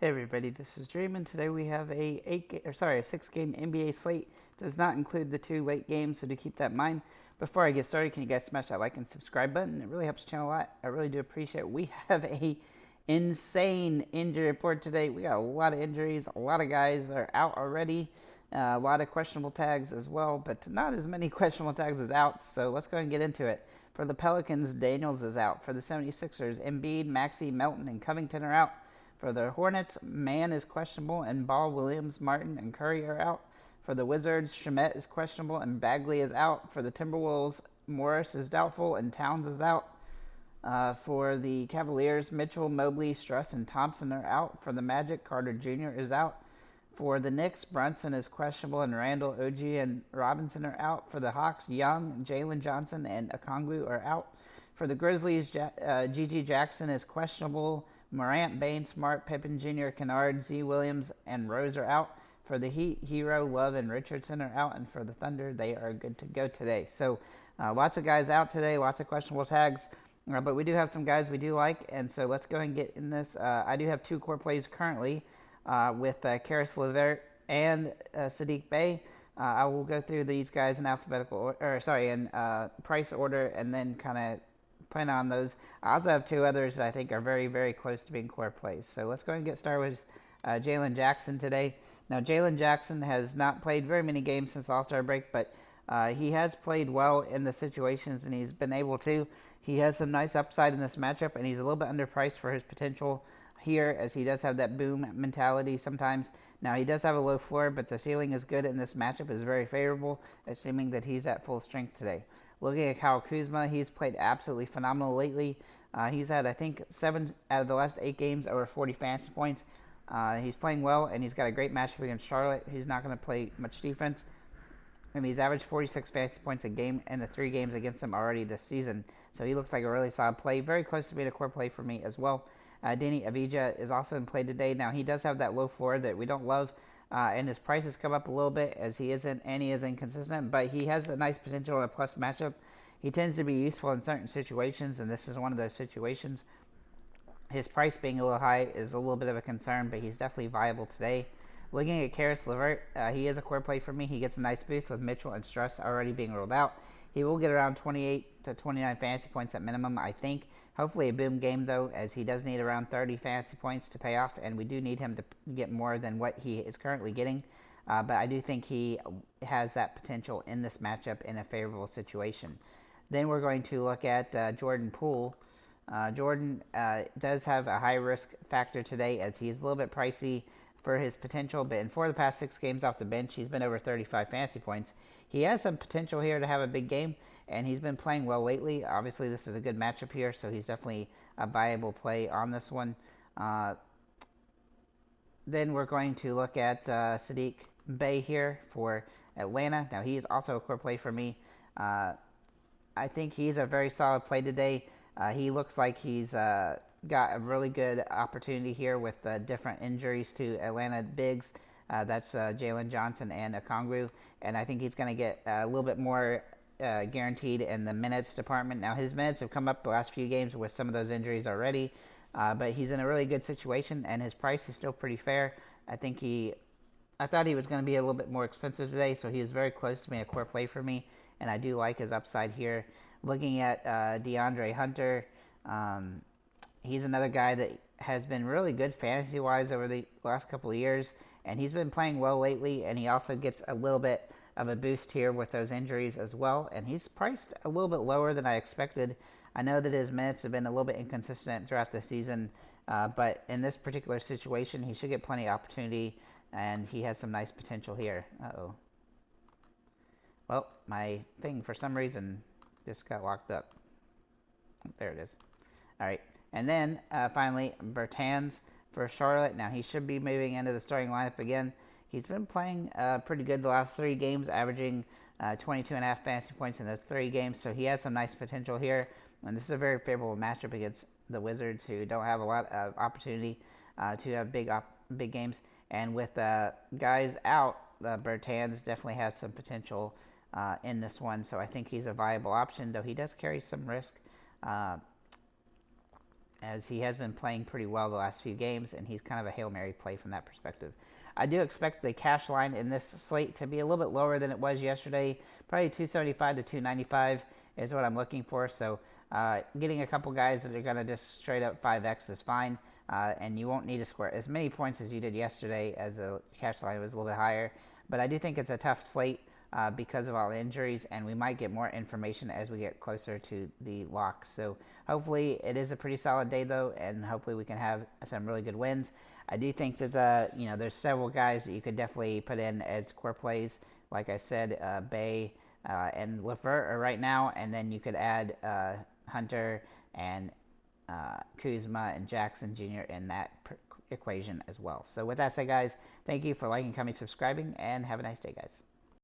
Hey everybody, this is Dream, and today we have a 6-game NBA slate. Does not include the two late games, so do keep that in mind. Before I get started, can you guys smash that like and subscribe button? It really helps the channel a lot. I really do appreciate it. We have a insane injury report today. We got a lot of injuries, a lot of guys that are out already, a lot of questionable tags as well, but not as many questionable tags as out. So let's go and get into it. For the Pelicans, Daniels is out. For the 76ers, Embiid, Maxey, Melton, and Covington are out. For the Hornets, Mann is questionable, and Ball, Williams, Martin, and Curry are out. For the Wizards, Shamet is questionable, and Bagley is out. For the Timberwolves, Morris is doubtful, and Towns is out. For the Cavaliers, Mitchell, Mobley, Struss, and Thompson are out. For the Magic, Carter Jr. is out. For the Knicks, Brunson is questionable, and Randall, OG, and Robinson are out. For the Hawks, Young, Jalen Johnson, and Okongwu are out. For the Grizzlies, Gigi Jackson is questionable. Morant, Bain, Smart, Pippen Jr., Kennard, Z. Williams, and Rose are out. For the Heat, Hero, Love, and Richardson are out. And for the Thunder, they are good to go today. So lots of guys out today, lots of questionable tags. But we do have some guys we do like, and so let's go ahead and get in this. I do have two core plays currently with Karis LeVert and Sadiq Bey. I will go through these guys in alphabetical, in price order, and then kind of plan on those. I also have two others that I think are very, very close to being core plays. So let's go ahead and get started with Jalen Jackson today. Now, Jalen Jackson has not played very many games since All-Star break, but he has played well in the situations, and he's been able to. He has some nice upside in this matchup, and he's a little bit underpriced for his potential here, as he does have that boom mentality sometimes. Now, he does have a low floor, but the ceiling is good, and this matchup is very favorable, assuming that he's at full strength today. Looking at Kyle Kuzma, he's played absolutely phenomenal lately. He's had, I think, 7 out of the last 8 games over 40 fantasy points. He's playing well, and he's got a great matchup against Charlotte. He's not going to play much defense. And he's averaged 46 fantasy points a game in the 3 games against him already this season. So he looks like a really solid play. Very close to being a core play for me as well. Danny Avdija is also in play today. Now, he does have that low floor that we don't love. And his price has come up a little bit as he is inconsistent, but he has a nice potential in a plus matchup. He tends to be useful in certain situations, and this is one of those situations. His price being a little high is a little bit of a concern, but he's definitely viable today. Looking at Karis LeVert, he is a core play for me. He gets a nice boost with Mitchell and Struss already being ruled out. He will get around 28 to 29 fantasy points at minimum, I think. Hopefully a boom game, though, as he does need around 30 fantasy points to pay off, and we do need him to get more than what he is currently getting. But I do think he has that potential in this matchup in a favorable situation. Then we're going to look at Jordan Poole. Jordan does have a high risk factor today, as he's a little bit pricey for his potential, but in 4 of the past 6 games off the bench, he's been over 35 fantasy points. He has some potential here to have a big game, and he's been playing well lately. Obviously, this is a good matchup here, so he's definitely a viable play on this one. Then we're going to look at Sadiq Bey here for Atlanta. Now, he is also a core play for me. I think he's a very solid play today. He looks like he's got a really good opportunity here with different injuries to Atlanta bigs. That's Jalen Johnson and Okongwu, and I think he's going to get a little bit more guaranteed in the minutes department. Now, his minutes have come up the last few games with some of those injuries already, but he's in a really good situation, and his price is still pretty fair. I thought he was going to be a little bit more expensive today, so he is very close to being a core play for me, and I do like his upside here. Looking at DeAndre Hunter, he's another guy that has been really good fantasy-wise over the last couple of years, and he's been playing well lately, and he also gets a little bit of a boost here with those injuries as well, and he's priced a little bit lower than I expected. I know that his minutes have been a little bit inconsistent throughout the season, but in this particular situation, he should get plenty of opportunity, and he has some nice potential here. Uh-oh. Well, my thing, for some reason, just got locked up. There it is. All right. And then, finally, Bertans for Charlotte. Now, he should be moving into the starting lineup again. He's been playing pretty good the last 3 games, averaging 22.5 fantasy points in those 3 games, so he has some nice potential here. And this is a very favorable matchup against the Wizards, who don't have a lot of opportunity to have big games. And with guys out, Bertans definitely has some potential in this one, so I think he's a viable option, though he does carry some risk. as he has been playing pretty well the last few games, and he's kind of a Hail Mary play from that perspective. I do expect the cash line in this slate to be a little bit lower than it was yesterday. Probably 275 to 295 is what I'm looking for. So getting a couple guys that are going to just straight up 5x is fine. And you won't need to score as many points as you did yesterday, as the cash line was a little bit higher. But I do think it's a tough slate because of all the injuries, and we might get more information as we get closer to the locks. So hopefully it is a pretty solid day though, and hopefully we can have some really good wins. I do think that there's several guys that you could definitely put in as core plays. Like I said, Bay and Lefert right now, and then you could add Hunter and Kuzma and Jackson Jr. in that equation as well. So with that said, guys, thank you for liking, commenting, subscribing, and have a nice day, guys.